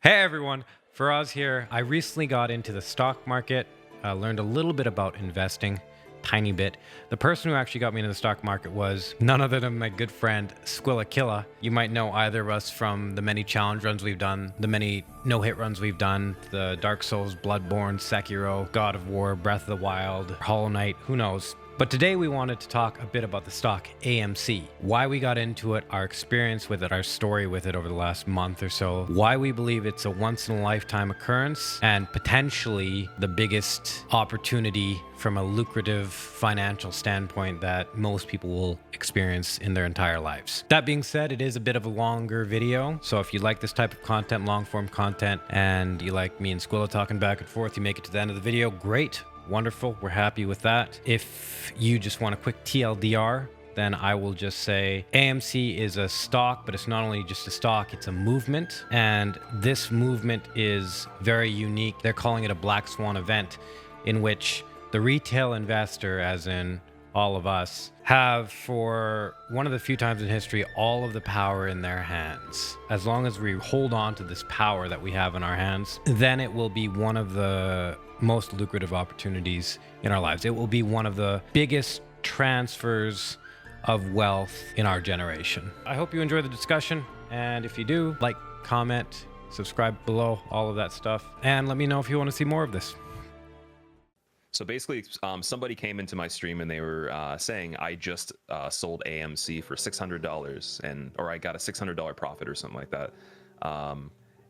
Hey everyone, Faraaz here. I recently got into the stock market, learned a little bit about investing, tiny bit. The person who actually got me into the stock market was none other than my good friend Squillakilla. You might know either of us from the many challenge runs we've done, the many no-hit runs we've done, the Dark Souls, Bloodborne, Sekiro, God of War, Breath of the Wild, Hollow Knight, who knows. But today we wanted to talk a bit about the stock AMC, why we got into it, our experience with it, our story with it over the last month or so, why we believe it's a once-in-a-lifetime occurrence, and potentially the biggest opportunity from a lucrative financial standpoint that most people will experience in their entire lives. That being said, it is a bit of a longer video, so if you like this type of content, long-form content, and you like me and Squilla talking back and forth, you make it to the end of the video, great. Wonderful. We're happy with that. If you just want a quick TLDR, then I will just say AMC is a stock, but it's not only just a stock, it's a movement. And this movement is very unique. They're calling it a black swan event in which the retail investor, as in all of us, have for one of the few times in history all of the power in their hands. As long as we hold on to this power that we have in our hands, then it will be one of the most lucrative opportunities in our lives. It will be one of the biggest transfers of wealth in our generation. I hope you enjoy the discussion, and if you do, like, comment, subscribe below, all of that stuff, and let me know if you want to see more of this. So basically, somebody came into my stream and they were saying I just sold AMC for $600 or I got a $600 profit or something like that.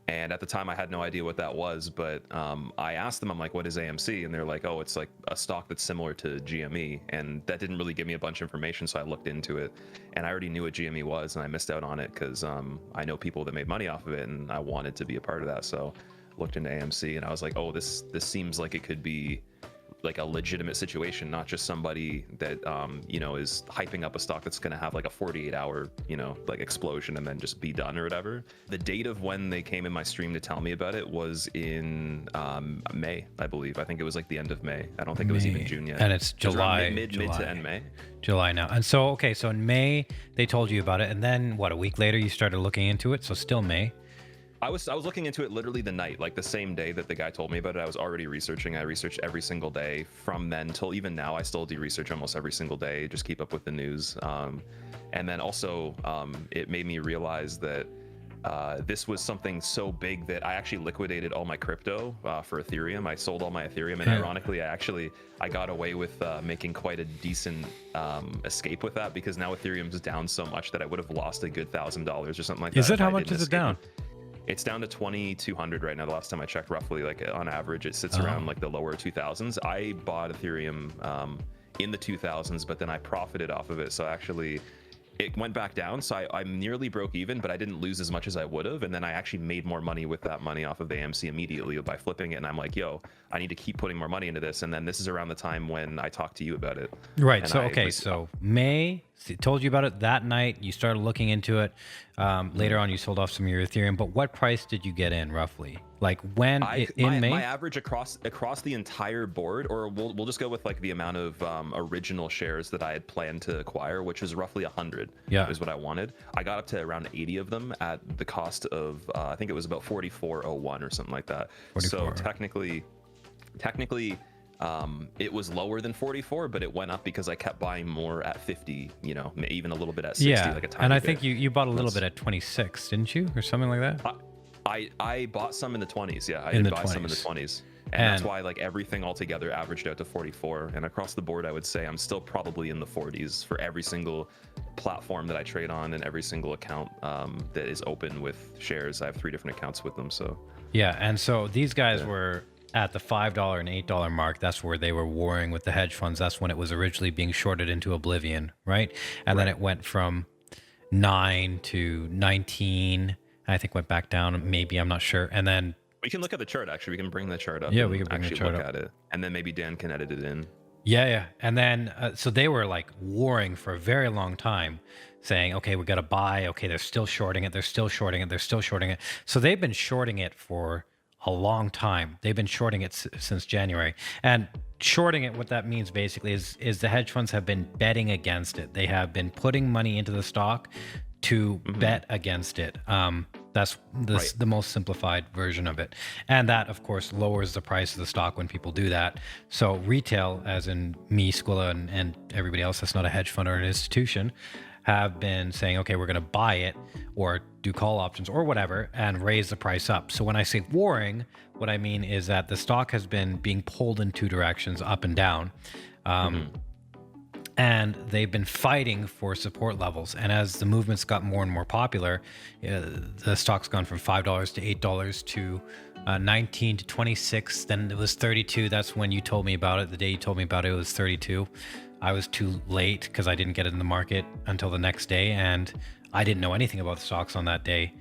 And at the time I had no idea what that was, but I asked them, I'm like, what is AMC? And they're like, oh, it's like a stock that's similar to GME. And that didn't really give me a bunch of information, so I looked into it. And I already knew what GME was, and I missed out on it because I know people that made money off of it, and I wanted to be a part of that. So looked into AMC, and I was like, oh, this seems like it could be like a legitimate situation, not just somebody that you know, is hyping up a stock that's going to have like a 48-hour, you know, like explosion and then just be done or whatever. The date of when they came in my stream to tell me about it was in May, I believe. I think it was like the end of May. I don't think it was even June yet. And it's July, mid to end May. July now. And so, okay, so in May they told you about it, and then what, a week later you started looking into it, so still May. I was looking into it literally the night, like the same day that the guy told me about it. I was already researching. I researched every single day from then till even now. I still do research almost every single day, just keep up with the news. And then also it made me realize that this was something so big that I actually liquidated all my crypto for Ethereum. I sold all my Ethereum, and ironically, I got away with making quite a decent escape with that, because now Ethereum's down so much that I would have lost a good $1,000 or something like that. Is it? How much is it down? It's down to 2,200 right now. The last time I checked, roughly, like on average, it sits around like the lower 2,000s. I bought Ethereum in the 2,000s, but then I profited off of it. So actually, it went back down. So I'm nearly broke even, but I didn't lose as much as I would have. And then I actually made more money with that money off of AMC immediately by flipping it. And I'm like, yo, I need to keep putting more money into this. And then this is around the time when I talked to you about it. Right. And so, okay. So May, told you about it that night. You started looking into it. Later on, you sold off some of your Ethereum. But what price did you get in roughly? Like when in May? My average across the entire board, or we'll just go with like the amount of original shares that I had planned to acquire, which is roughly 100. Yeah, is what I wanted. I got up to around 80 of them at the cost of I think it was about 44.01 or something like that. 44. So technically it was lower than 44, but it went up because I kept buying more at 50, you know, even a little bit at 60. Yeah, like a tiny and I bit. think you bought a little bit at 26, didn't you, or something like that? I bought some in the 20s. Yeah, I did buy some in the 20s. And that's why like everything altogether averaged out to 44. And across the board, I would say I'm still probably in the 40s for every single platform that I trade on and every single account that is open with shares. I have 3 different accounts with them. So yeah, and so these guys were at the $5 and $8 mark. That's where they were warring with the hedge funds. That's when it was originally being shorted into oblivion, right? And then it went from 9 to 19. I think went back down, maybe, I'm not sure. And then we can look at the chart, actually. We can bring the chart up. Yeah, we can bring the actually chart look up at it. And then maybe Dan can edit it in. Yeah. And then, so they were like warring for a very long time, saying, okay, we got to buy. Okay, they're still shorting it. They're still shorting it. They're still shorting it. So they've been shorting it for a long time. They've been shorting it since January. And shorting it, what that means basically is the hedge funds have been betting against it. They have been putting money into the stock to bet against it. That's the most simplified version of it. And that, of course, lowers the price of the stock when people do that. So retail, as in me, Squilla, and everybody else that's not a hedge fund or an institution, have been saying, okay, we're going to buy it or do call options or whatever and raise the price up. So when I say warring, what I mean is that the stock has been being pulled in two directions, up and down. And they've been fighting for support levels. And as the movement's got more and more popular, the stock's gone from $5 to $8 to 19 to 26. Then it was 32. That's when you told me about it. The day you told me about it, it was 32. I was too late because I didn't get it in the market until the next day. And I didn't know anything about the stocks on that day.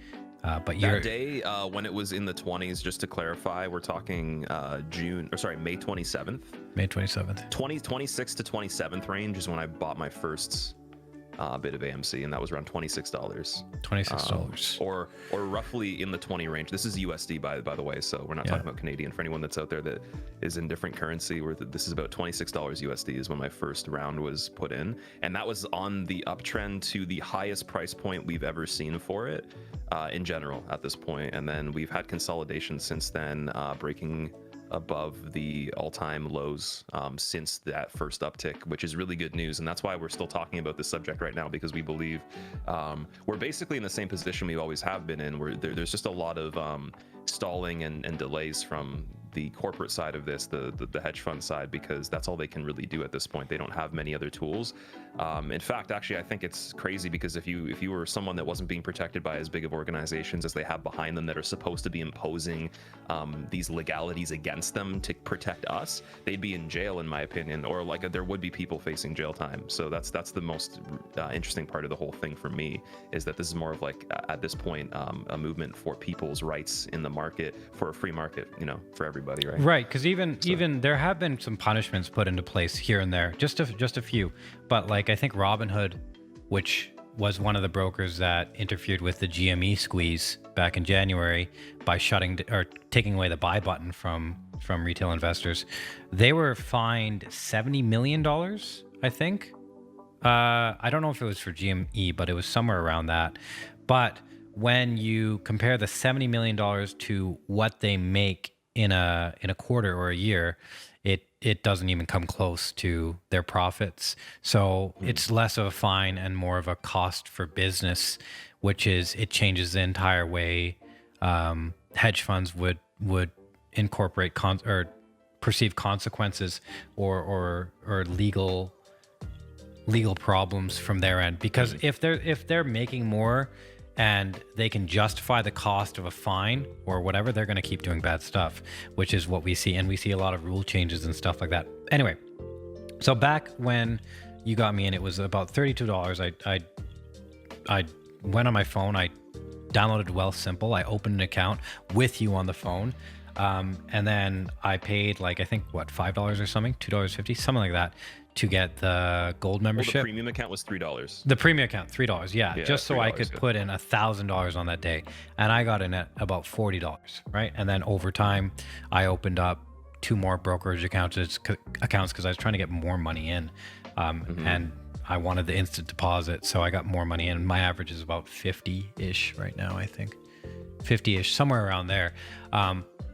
But that day when it was in the 20s, just to clarify, we're talking May 27th. May 27th. 26 to 27th range is when I bought my first bit of AMC, and that was around $26. $26. Or roughly in the 20 range. This is USD by the way, so we're not talking about Canadian. For anyone that's out there that is in different currency, where this is about $26 USD is when my first round was put in, and that was on the uptrend to the highest price point we've ever seen for it in general at this point. And then we've had consolidation since then, breaking above the all-time lows since that first uptick, which is really good news. And that's why we're still talking about this subject right now, because we believe we're basically in the same position we always have been in, where there's just a lot of stalling and delays from the corporate side of this, the hedge fund side, because that's all they can really do at this point. They don't have many other tools. In fact, actually, I think it's crazy, because if you were someone that wasn't being protected by as big of organizations as they have behind them that are supposed to be imposing these legalities against them to protect us, they'd be in jail, in my opinion, or like there would be people facing jail time. So that's the most interesting part of the whole thing for me, is that this is more of like at this point a movement for people's rights in the market, for a free market, for everybody. Right, because even there have been some punishments put into place here and there, just a few, but like I think Robinhood, which was one of the brokers that interfered with the GME squeeze back in January by taking away the buy button from retail investors, they were fined $70 million, I think. I don't know if it was for GME, but it was somewhere around that. But when you compare the $70 million to what they make in a quarter or a year, it doesn't even come close to their profits. So it's less of a fine and more of a cost for business, which is it changes the entire way hedge funds would incorporate or perceive consequences or legal problems from their end. Because if they're making more and they can justify the cost of a fine or whatever, they're going to keep doing bad stuff, which is what we see. And we see a lot of rule changes and stuff like that. Anyway, so back when you got me in, it was about $32. I went on my phone. I downloaded Wealthsimple. I opened an account with you on the phone. And then I paid I think $5 or something, $2.50, something like that, to get the gold membership. Well, the premium account was $3. The premium account, $3, yeah, just so I could put in $1,000 on that day. And I got in at about $40, right? And then over time, I opened up 2 more brokerage accounts because I was trying to get more money in. And I wanted the instant deposit, so I got more money in. My average is about 50-ish right now, I think. 50-ish, somewhere around there.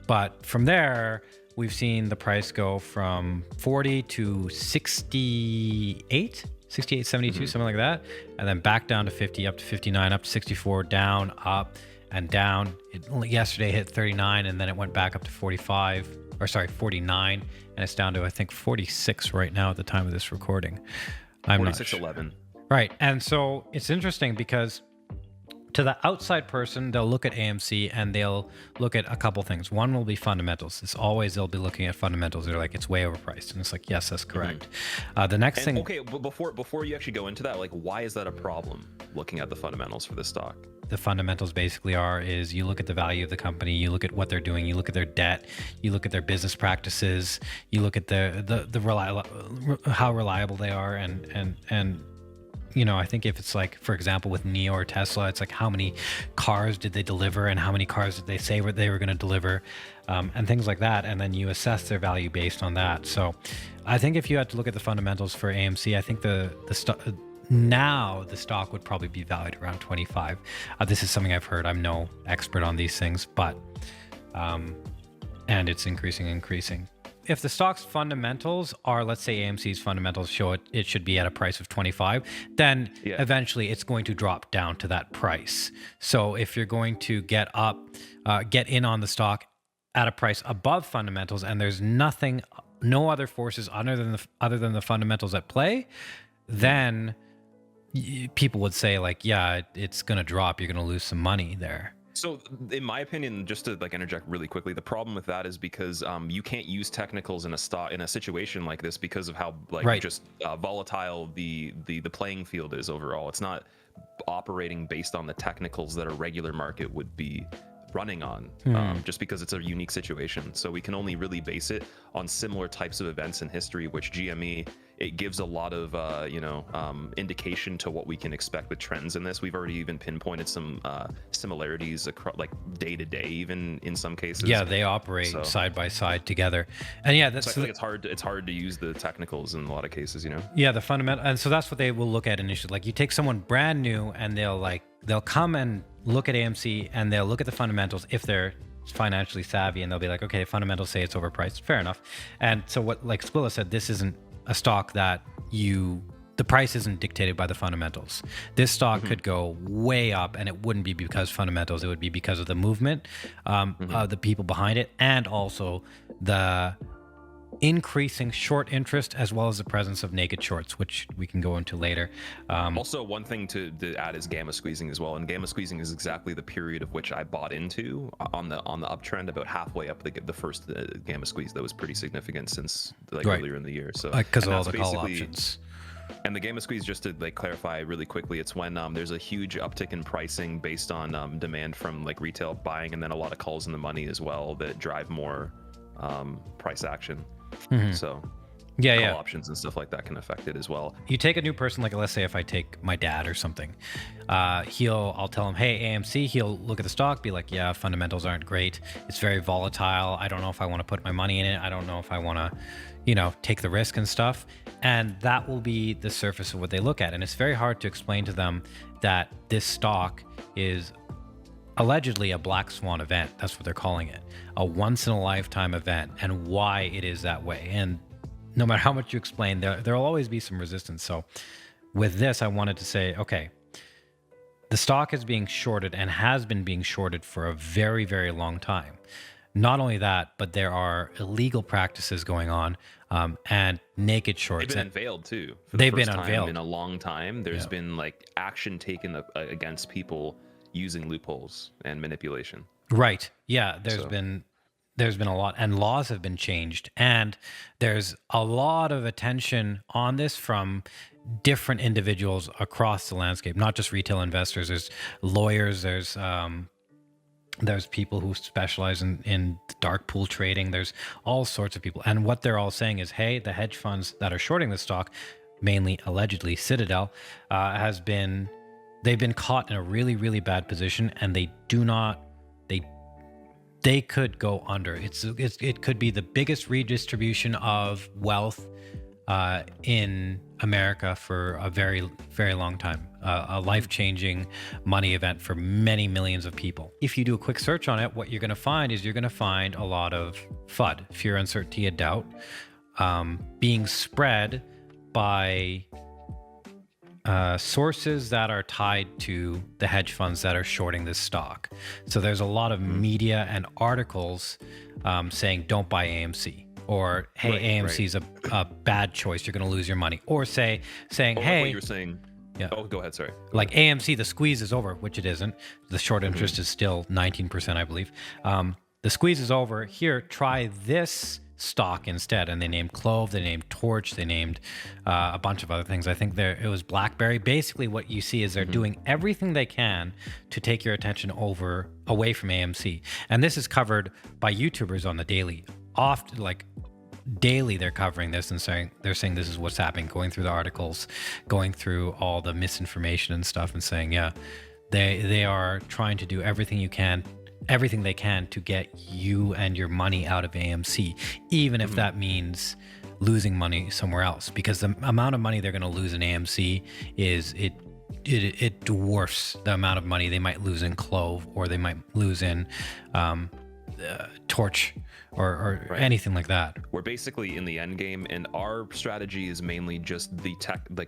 But from there, we've seen the price go from 40 to 68, 72, something like that. And then back down to 50, up to 59, up to 64, down, up, and down. It yesterday hit 39, and then it went back up to 49, and it's down to, I think, 46 right now at the time of this recording. 46.11. Right. And so it's interesting because to the outside person, they'll look at AMC and they'll look at a couple things. One will be fundamentals. It's always they'll be looking at fundamentals. They're like, it's way overpriced. And it's like, yes, that's correct. The next thing. Okay, but before you actually go into that, why is that a problem, looking at the fundamentals for this stock? The fundamentals basically is you look at the value of the company, you look at what they're doing, you look at their debt, you look at their business practices, you look at how reliable they are, and I think if it's for example, with NIO or Tesla, it's how many cars did they deliver and how many cars did they say they were going to deliver, and things like that. And then you assess their value based on that. So I think if you had to look at the fundamentals for AMC, I think now the stock would probably be valued around 25. This is something I've heard. I'm no expert on these things, but and it's increasing. If the stock's fundamentals are, let's say AMC's fundamentals show it should be at a price of 25, then eventually it's going to drop down to that price. So if you're going to get in on the stock at a price above fundamentals, and there's no other forces other than the fundamentals at play, then people would say like, yeah, it's going to drop. You're going to lose some money there. So in my opinion, just to like interject really quickly, the problem with that is because you can't use technicals in a situation like this because of how just volatile the playing field is overall. It's not operating based on the technicals that a regular market would be running on, just because it's a unique situation. So we can only really base it on similar types of events in history, which GME, it gives a lot of indication to what we can expect with trends in this. We've already even pinpointed some similarities across, like day to day, even in some cases. Yeah, they operate side by side together, and yeah, that's. So I feel like it's hard to use the technicals in a lot of cases, you know. Yeah, the fundamental, and so that's what they will look at initially. Like you take someone brand new, and they'll come and look at AMC, and they'll look at the fundamentals if they're financially savvy, and they'll be like, okay, fundamentals say it's overpriced, fair enough. And so what, like Squilla said, this isn't a stock that the price isn't dictated by the fundamentals. This stock could go way up, and it wouldn't be because fundamentals, it would be because of the movement, the people behind it, and also the increasing short interest, as well as the presence of naked shorts, which we can go into later. Also, one thing to add is gamma squeezing as well, and gamma squeezing is exactly the period of which I bought into on the uptrend, about halfway up the first gamma squeeze that was pretty significant since earlier in the year. So because of all the call options. And the gamma squeeze, just to like clarify really quickly, it's when there's a huge uptick in pricing based on demand from like retail buying, and then a lot of calls in the money as well that drive more price action. So call options and stuff like that can affect it as well. You take a new person, like let's say if I take my dad or something, I'll tell him, hey, AMC, he'll look at the stock, be like, yeah, fundamentals aren't great. It's very volatile. I don't know if I want to put my money in it. I don't know if I want to, take the risk and stuff. And that will be the surface of what they look at. And it's very hard to explain to them that this stock is allegedly a black swan event. That's what they're calling it, a once in a lifetime event, and why it is that way. And no matter how much you explain, there'll always be some resistance. So with this, I wanted to say, okay, the stock is being shorted and has been being shorted for a very, very long time. Not only that, but there are illegal practices going on, and naked shorts. They've been unveiled too. They've been unveiled in a long time. There's been like action taken against people using loopholes and manipulation. Right. Yeah. There's been a lot, and laws have been changed, and there's a lot of attention on this from different individuals across the landscape, not just retail investors. There's lawyers, there's people who specialize in dark pool trading. There's all sorts of people. And what they're all saying is, hey, the hedge funds that are shorting the stock, mainly allegedly Citadel, they've been caught in a really, really bad position, and they could go under. It could be the biggest redistribution of wealth in America for a very, very long time. A life-changing money event for many millions of people. If you do a quick search on it, what you're going to find is you're going to find a lot of FUD, fear, uncertainty, and doubt, being spread by sources that are tied to the hedge funds that are shorting this stock. So there's a lot of media and articles saying don't buy AMC, or hey, AMC is a bad choice, you're going to lose your money, or saying hey, what you were saying. Yeah. Oh, go ahead. Sorry. Like AMC, the squeeze is over, which it isn't. The short interest is still 19%, I believe. The squeeze is over. Here, try this stock instead. And they named Clove, they named Torch, they named a bunch of other things. I think it was BlackBerry. Basically, what you see is they're doing everything they can to take your attention away from AMC. And this is covered by YouTubers on the daily. Often, like daily, they're covering this and saying this is what's happening, going through the articles, going through all the misinformation and stuff, and saying, yeah, they are trying to do everything they can to get you and your money out of AMC, even if that means losing money somewhere else, because the amount of money they're going to lose in AMC is it dwarfs the amount of money they might lose in Clove, or they might lose in Torch, or Right. anything like that. We're basically in the end game, and our strategy is mainly just the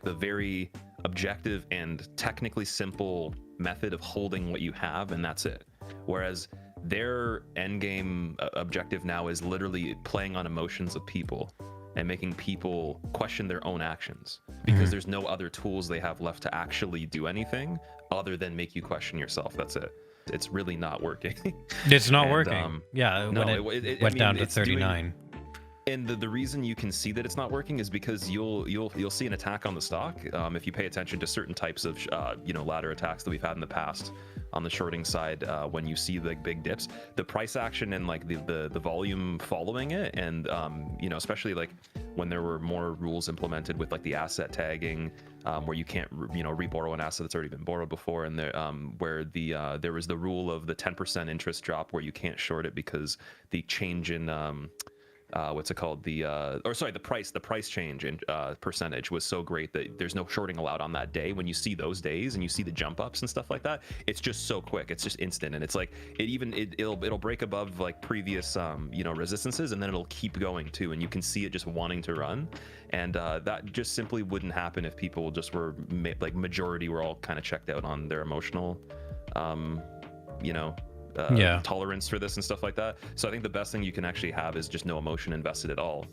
the very objective and technically simple method of holding what you have, and that's it. Whereas their end game objective now is literally playing on emotions of people and making people question their own actions, because there's no other tools they have left to actually do anything other than make you question yourself. That's it. It's really not working. It's not And, working. Yeah, no, when it I went mean, down to it's doing- 39. And the reason you can see that it's not working is because you'll see an attack on the stock if you pay attention to certain types of ladder attacks that we've had in the past on the shorting side. When you see the big dips, the price action and like the volume following it, and especially like when there were more rules implemented with like the asset tagging, where you can't reborrow an asset that's already been borrowed before, and where there was the rule of the 10% interest drop where you can't short it because the change in what's it called, the price change in percentage was so great that there's no shorting allowed on that day. When you see those days and you see the jump ups and stuff like that, it's just so quick, it's just instant, and it's like it'll break above like previous resistances, and then it'll keep going too, and you can see it just wanting to run. And that just simply wouldn't happen if people just were like majority were all kind of checked out on their emotional tolerance for this and stuff like that. So I think the best thing you can actually have is just no emotion invested at all.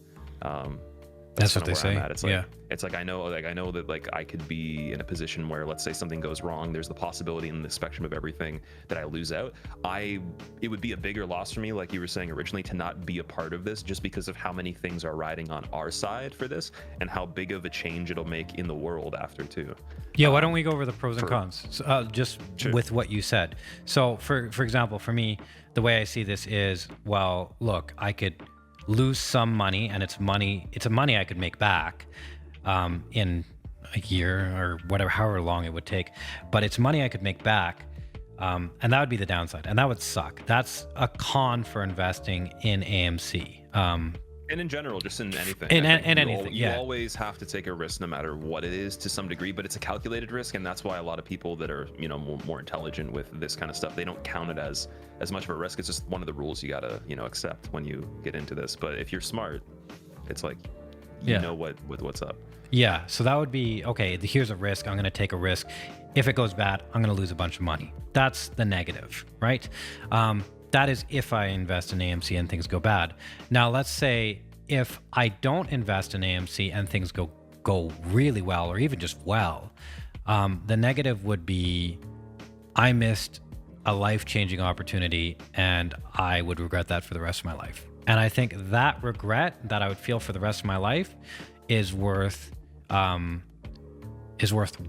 That's what they kinda where say. I'm at. It's like I know that like I could be in a position where, let's say something goes wrong, there's the possibility in the spectrum of everything that I lose out. It would be a bigger loss for me, like you were saying originally, to not be a part of this, just because of how many things are riding on our side for this, and how big of a change it'll make in the world after too. Yeah, why don't we go over the pros and cons, just Sure. with what you said. So for example, for me, the way I see this is, well, look, I could lose some money, and it's money I could make back in a year or whatever, however long it would take, but it's money I could make back, and that would be the downside, and that would suck. That's a con for investing in AMC. And in general, just in anything. In I think anything, you yeah. always have to take a risk, no matter what it is, to some degree, but it's a calculated risk, and that's why a lot of people that are more intelligent with this kind of stuff, they don't count it as much of a risk. It's just one of the rules you gotta accept when you get into this. But if you're smart, it's like you know what's up. Yeah, so that would be, okay, here's a risk. I'm going to take a risk. If it goes bad, I'm going to lose a bunch of money. That's the negative, right? That is if I invest in AMC and things go bad. Now, let's say if I don't invest in AMC and things go really well, or even just well, the negative would be I missed a life-changing opportunity, and I would regret that for the rest of my life. And I think that regret that I would feel for the rest of my life is worth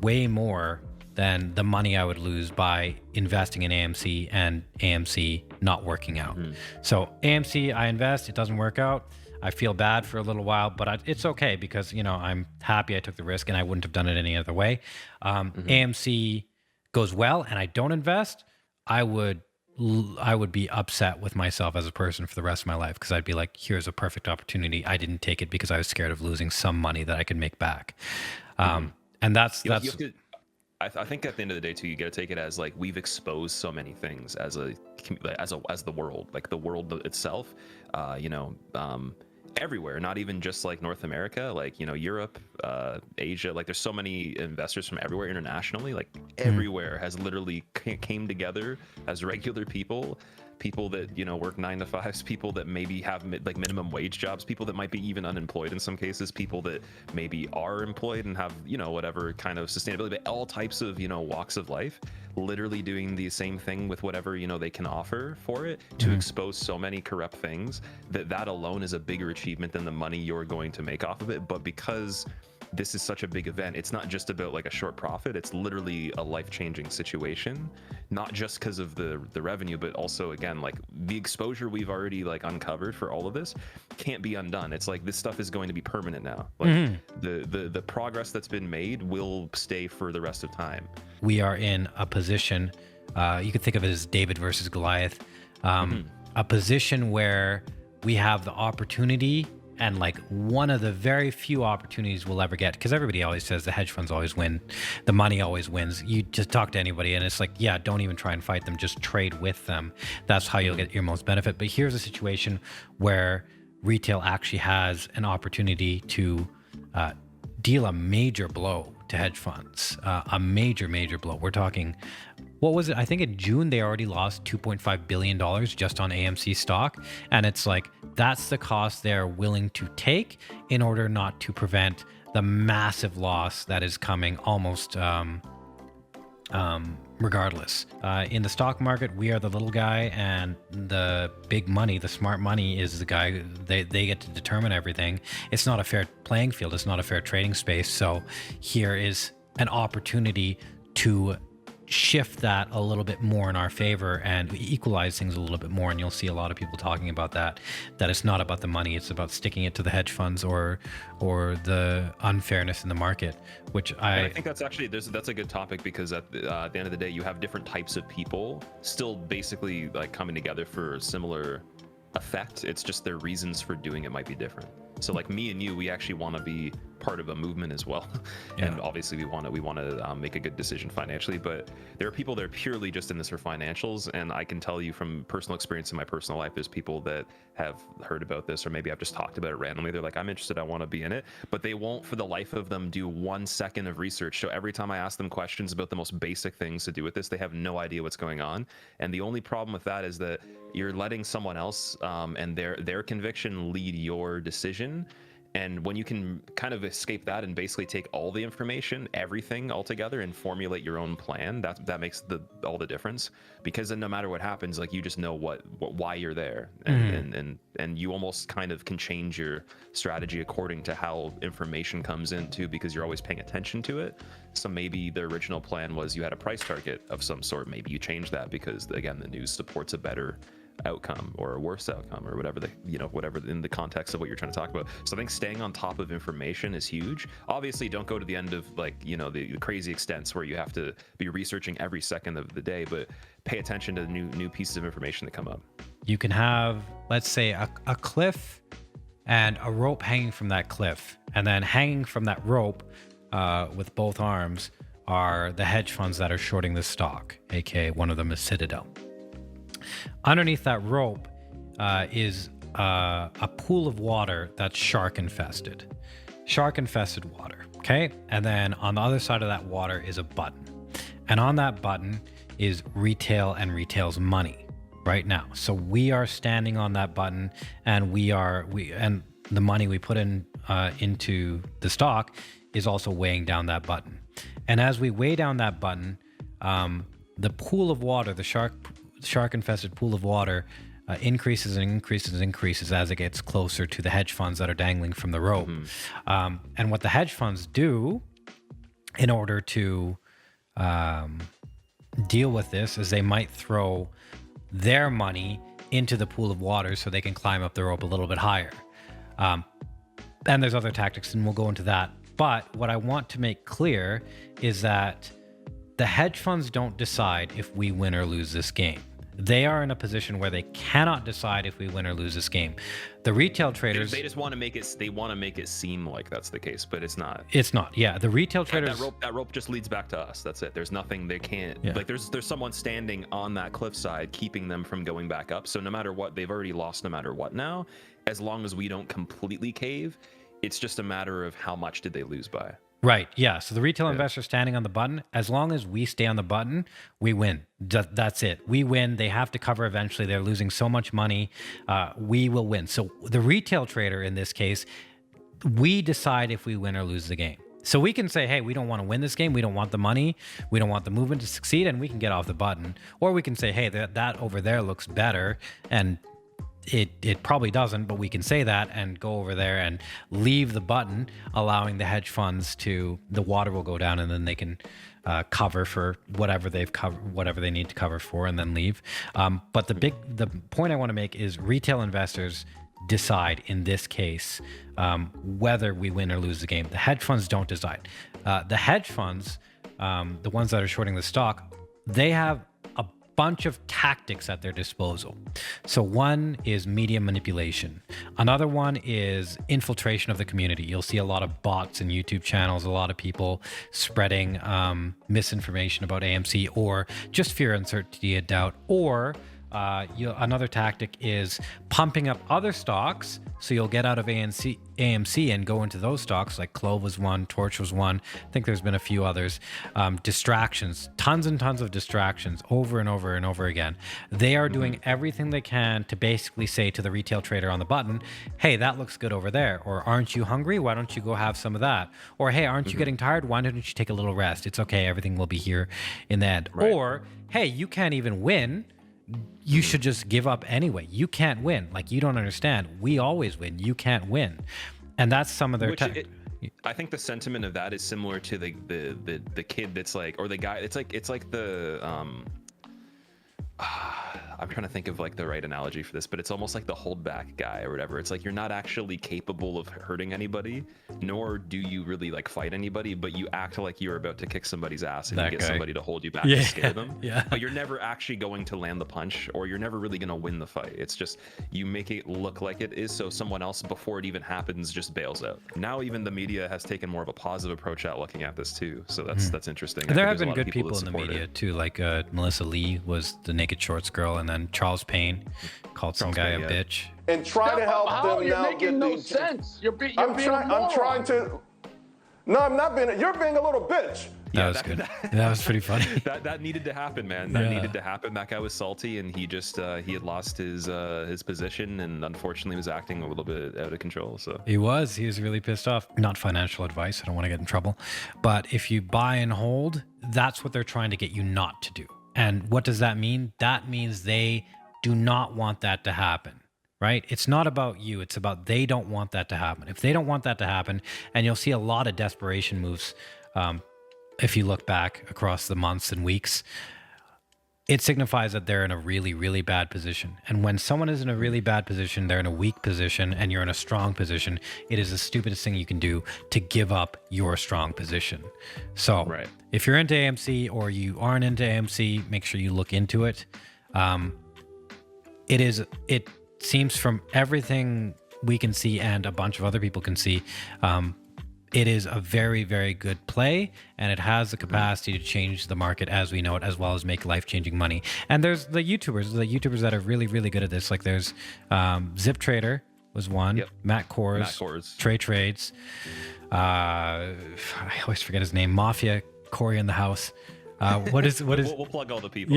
way more than the money I would lose by investing in AMC and AMC not working out. So AMC, I invest, it doesn't work out. I feel bad for a little while, but it's okay, because I'm happy I took the risk, and I wouldn't have done it any other way. AMC goes well and I don't invest, I would be upset with myself as a person for the rest of my life, because I'd be like, here's a perfect opportunity. I didn't take it because I was scared of losing some money that I could make back. And that's You have to, I think at the end of the day too, you got to take it as like, we've exposed so many things as the world, like the world itself, everywhere, not even just like North America, like Europe, Asia, like there's so many investors from everywhere internationally, like everywhere has literally came together as regular people that work 9 to 5s, people that maybe have like minimum wage jobs, people that might be even unemployed in some cases, people that maybe are employed and have whatever kind of sustainability, but all types of walks of life, literally doing the same thing with whatever they can offer for it, to expose so many corrupt things, that alone is a bigger achievement than the money you're going to make off of it. But because this is such a big event, it's not just about like a short profit, it's literally a life-changing situation, not just because of the revenue, but also, again, like the exposure we've already like uncovered for all of this can't be undone. It's like this stuff is going to be permanent now. Like the progress that's been made will stay for the rest of time. We are in a position, you could think of it as David versus Goliath, a position where we have the opportunity and like one of the very few opportunities we'll ever get, because everybody always says the hedge funds always win, the money always wins. You just talk to anybody and it's like, yeah, don't even try and fight them, just trade with them. That's how you'll get your most benefit. But here's a situation where retail actually has an opportunity to deal a major blow to hedge funds, a major blow. We're talking, what was it? I think in June they already lost $2.5 billion just on AMC stock. And it's like, that's the cost they're willing to take in order not to prevent the massive loss that is coming almost regardless. In the stock market, we are the little guy, and the big money, the smart money, is the guy. They get to determine everything. It's not a fair playing field. It's not a fair trading space. So here is an opportunity to shift that a little bit more in our favor and equalize things a little bit more. And you'll see a lot of people talking about that it's not about the money, it's about sticking it to the hedge funds or the unfairness in the market, which I think that's actually, that's a good topic, because at the end of the day, you have different types of people still basically like coming together for a similar effect. It's just their reasons for doing it might be different. So like me and you, we actually want to be part of a movement as well. Yeah. And obviously we want to make a good decision financially, but there are people that are purely just in this for financials. And I can tell you from personal experience in my personal life, there's people that have heard about this, or maybe I've just talked about it randomly. They're like, I'm interested, I want to be in it, but they won't for the life of them do 1 second of research. So every time I ask them questions about the most basic things to do with this, they have no idea what's going on. And the only problem with that is that you're letting someone else and their conviction lead your decision. And when you can kind of escape that and basically take all the information, everything all together, and formulate your own plan, that makes all the difference. Because then no matter what happens, like, you just know why you're there, and you almost kind of can change your strategy according to how information comes in too, because you're always paying attention to it. So maybe the original plan was you had a price target of some sort. Maybe you change that because, again, the news supports a better outcome or a worse outcome, or whatever whatever in the context of what you're trying to talk about. So I think staying on top of information is huge. Obviously, don't go to the end of the crazy extents where you have to be researching every second of the day, but pay attention to the new pieces of information that come up. You can have, let's say, a cliff and a rope hanging from that cliff, and then hanging from that rope with both arms are the hedge funds that are shorting the stock, aka one of them is Citadel. Underneath that rope is a pool of water that's shark infested water. Okay. And then on the other side of that water is a button. And on that button is retail and retail's money right now. So we are standing on that button, and and the money we put into the stock is also weighing down that button. And as we weigh down that button, the pool of water, the shark-infested pool of water increases and increases as it gets closer to the hedge funds that are dangling from the rope. And what the hedge funds do in order to deal with this is they might throw their money into the pool of water so they can climb up the rope a little bit higher. And there's other tactics, and we'll go into that. But what I want to make clear is that the hedge funds don't decide if we win or lose this game. They are in a position where they cannot decide if we win or lose this game. The retail traders, they just want to make it. They want to make it seem like that's the case, but it's not. It's not. Yeah, the retail traders. That rope just leads back to us. That's it. There's nothing they can't. Yeah. Like there's someone standing on that cliffside keeping them from going back up. So no matter what, they've already lost. No matter what now, as long as we don't completely cave, it's just a matter of how much did they lose by. Right. Yeah. So the retail investor standing on the button, as long as we stay on the button, we win. That's it. We win. They have to cover eventually. They're losing so much money. We will win. So the retail trader in this case, we decide if we win or lose the game. So we can say, hey, we don't want to win this game. We don't want the money. We don't want the movement to succeed, and we can get off the button. Or we can say, hey, that over there looks better, and it probably doesn't, but we can say that and go over there and leave the button, allowing the hedge funds the water will go down, and then they can cover for whatever they need to cover for, and then leave. But the point I want to make is retail investors decide in this case whether we win or lose the game. The hedge funds don't decide. The hedge funds, the ones that are shorting the stock, they have a bunch of tactics at their disposal. So one is media manipulation. Another one is infiltration of the community. You'll see a lot of bots and YouTube channels, a lot of people spreading misinformation about AMC, or just fear, uncertainty, and doubt. Or another tactic is pumping up other stocks, so you'll get out of AMC and go into those stocks. Like Clove was one, Torch was one. I think there's been a few others. Distractions, tons and tons of distractions over and over and over again. They are doing everything they can to basically say to the retail trader on the button, hey, that looks good over there. Or aren't you hungry? Why don't you go have some of that? Or hey, aren't you getting tired? Why don't you take a little rest? It's okay. Everything will be here in the end. Right. Or hey, you can't even win. You should just give up anyway. You can't win. Like, you don't understand. We always win. You can't win. And that's some of their I think the sentiment of that is similar to the kid that's like, or the guy, it's like the I'm trying to think of like the right analogy for this, but it's almost like the holdback guy or whatever. It's like you're not actually capable of hurting anybody, nor do you really like fight anybody, but you act like you're about to kick somebody's ass and you get somebody to hold you back to scare them. But you're never actually going to land the punch, or you're never really going to win the fight. It's just you make it look like it is, so someone else before it even happens just bails out. Now even the media has taken more of a positive approach at looking at this too, so that's interesting. There have been good people in the media too, like Melissa Lee was the Naked Shorts girl, and then Charles Payne called some guy a bitch. And try to help them you're now making get no these. sense. You're being I'm trying to. No, I'm not being. You're being a little bitch. That was good. That was pretty funny. That needed to happen, man. That needed to happen. That guy was salty, and he just he had lost his position, and unfortunately was acting a little bit out of control. So he was really pissed off. Not financial advice. I don't want to get in trouble, but if you buy and hold, that's what they're trying to get you not to do. And what does that mean? That means they do not want that to happen, right? It's not about you. It's about they don't want that to happen. If they don't want that to happen, and you'll see a lot of desperation moves if you look back across the months and weeks, it signifies that they're in a really, really bad position. And when someone is in a really bad position, they're in a weak position, and you're in a strong position, it is the stupidest thing you can do to give up your strong position. So if you're into AMC or you aren't into AMC, make sure you look into it. It seems from everything we can see and a bunch of other people can see, it is a very, very good play, and it has the capacity to change the market as we know it, as well as make life-changing money. And there's the YouTubers that are really, really good at this. Like there's Zip Trader was one, Matt Kors, Trey Trades. I always forget his name. Mafia, Corey in the House. What is? We'll plug all the people.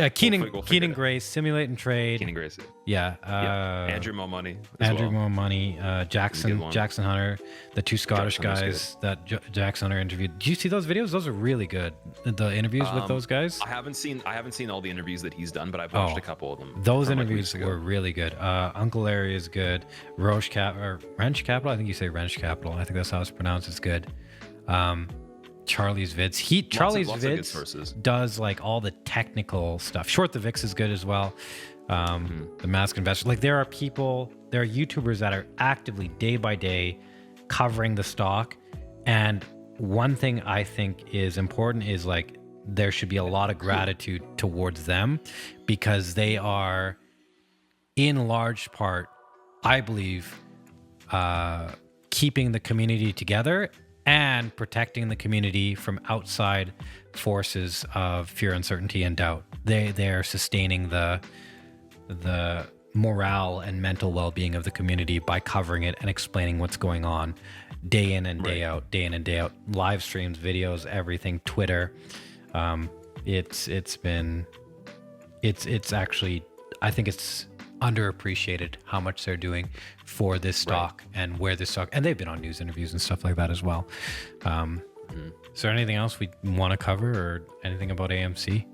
Keenan Grace, Simulate and Trade. Keenan Grace. Andrew More Money. More Money. Jackson Hunter, the two Scottish guys that Jackson Hunter interviewed. Did you see those videos? Those are really good. The interviews with those guys. I haven't seen all the interviews that he's done, but I've watched a couple of them. Those interviews were really good. Uncle Larry is good. Wrench Capital. I think you say Wrench Capital. I think that's how it's pronounced. It's good. Charlie's vids. Charlie's vids does like all the technical stuff. Short the VIX is good as well. The Mask Investor. Like there are YouTubers that are actively day by day covering the stock. And one thing I think is important is like there should be a lot of gratitude towards them, because they are in large part, I believe, keeping the community together and protecting the community from outside forces of fear, uncertainty, and doubt. They are sustaining the morale and mental well-being of the community by covering it and explaining what's going on day in and day out, live streams, videos, everything, Twitter. It's actually, I think it's underappreciated how much they're doing for this stock and where this stock, and they've been on news interviews and stuff like that as well. Is there anything else we want to cover, or anything about AMC?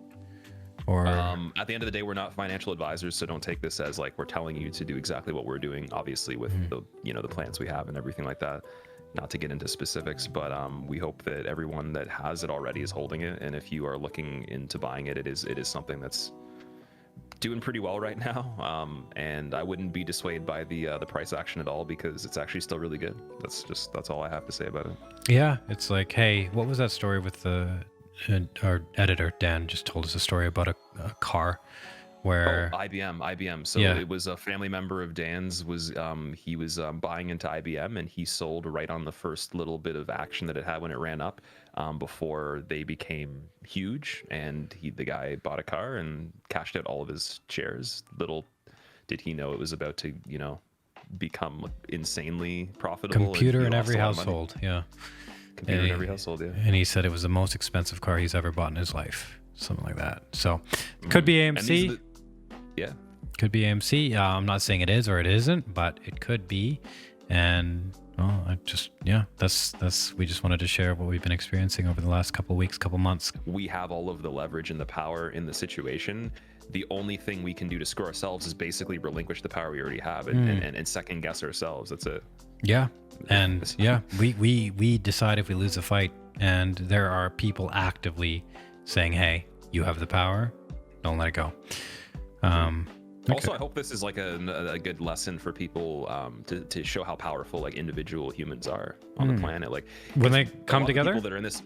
Or at the end of the day, we're not financial advisors, so don't take this as like we're telling you to do exactly what we're doing, obviously with the plans we have and everything like that. Not to get into specifics, but we hope that everyone that has it already is holding it, and if you are looking into buying it, it is something that's doing pretty well right now, and I wouldn't be dissuaded by the price action at all, because it's actually still really good. That's all I have to say about it. Yeah, it's like, hey, what was that story with the our editor Dan just told us a story about a car where IBM. So Yeah. it was a family member of Dan's was he was buying into IBM, and he sold right on the first little bit of action that it had when it ran up, before they became huge. And the guy bought a car and cashed out all of his shares. Little did he know it was about to, become insanely profitable. computer and in he every lost a lot of money. household. Yeah. Computer in every household, yeah. And he said it was the most expensive car he's ever bought in his life. Something like that. So could be And these AMC. are yeah. Could be AMC. I'm not saying it is or it isn't, but it could be. And I just, that's we just wanted to share what we've been experiencing over the last couple of weeks, couple months. We have all of the leverage and the power in the situation. The only thing we can do to screw ourselves is basically relinquish the power we already have and second guess ourselves. That's it. Yeah. And we decide if we lose the fight, and there are people actively saying, hey, you have the power, don't let it go. Okay. Also, I hope this is like a good lesson for people to show how powerful like individual humans are on the planet. Like when they 'cause a come lot of together. people that are in this,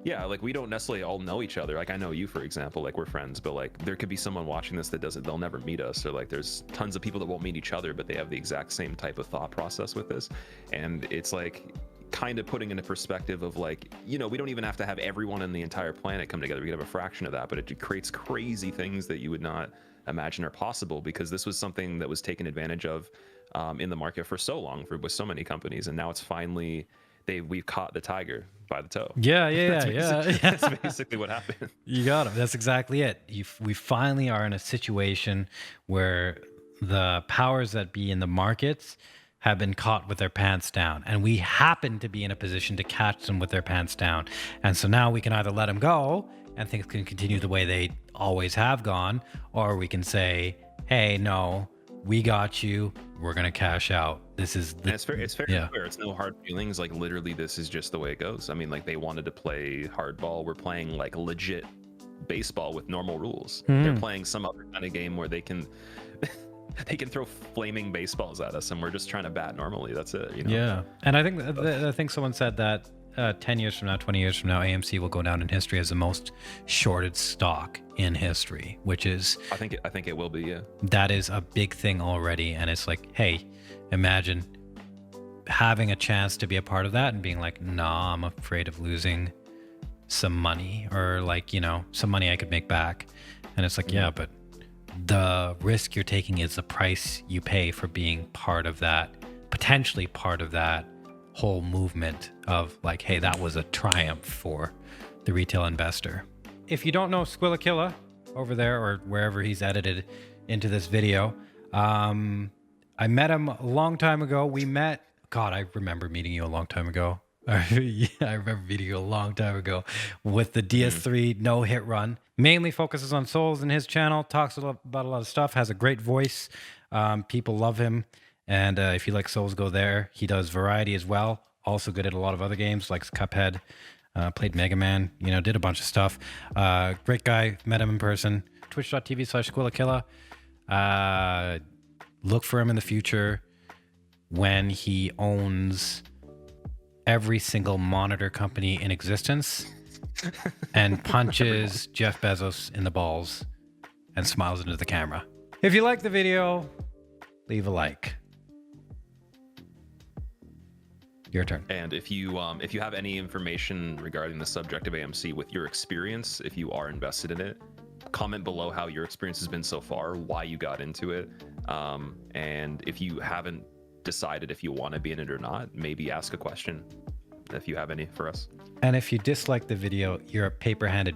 like we don't necessarily all know each other. Like I know you, for example, like we're friends, but like there could be someone watching this that doesn't, they'll never meet us, or like there's tons of people that won't meet each other, but they have the exact same type of thought process with this. And it's like kind of putting into perspective of like, we don't even have to have everyone on the entire planet come together. We could have a fraction of that, but it creates crazy things that you would not imagine are possible, because this was something that was taken advantage of in the market for so long with so many companies, and now it's finally we've caught the tiger by the toe. That's basically what happened. You got it. That's exactly it. We finally are in a situation where the powers that be in the markets have been caught with their pants down, and we happen to be in a position to catch them with their pants down. And so now we can either let them go and things can continue the way they always have gone, or we can say, hey, no, we got you, we're gonna cash out. This is and it's fair. It's no hard feelings. Like literally this is just the way it goes. I mean, like they wanted to play hardball, we're playing like legit baseball with normal rules. They're playing some other kind of game where they can they can throw flaming baseballs at us, and we're just trying to bat normally. That's it. Yeah. And I think someone said that 10 years from now, 20 years from now, AMC will go down in history as the most shorted stock in history, which is, I think it will be. Yeah. That is a big thing already. And it's like, hey, imagine having a chance to be a part of that and being like, nah, I'm afraid of losing some money, or like, some money I could make back. And it's like, yeah, but the risk you're taking is the price you pay for being part of that, potentially part of that whole movement of like, hey, that was a triumph for the retail investor. If you don't know Squillakilla over there or wherever he's edited into this video, I met him a long time ago. I remember meeting you a long time ago. Yeah, I remember meeting you a long time ago with the DS3 no hit run. Mainly focuses on Souls in his channel, talks about a lot of stuff, has a great voice. People love him. And if you like Souls, go there. He does variety as well. Also good at a lot of other games, like Cuphead. Played Mega Man. Did a bunch of stuff. Great guy. Met him in person. Twitch.tv/Squillakilla. Look for him in the future when he owns every single monitor company in existence and punches Jeff Bezos in the balls and smiles into the camera. If you like the video, leave a like. Your turn. And if you have any information regarding the subject of AMC with your experience, if you are invested in it, comment below how your experience has been so far, why you got into it, and if you haven't decided if you want to be in it or not, maybe ask a question if you have any for us. And if you dislike the video, you're a paper-handed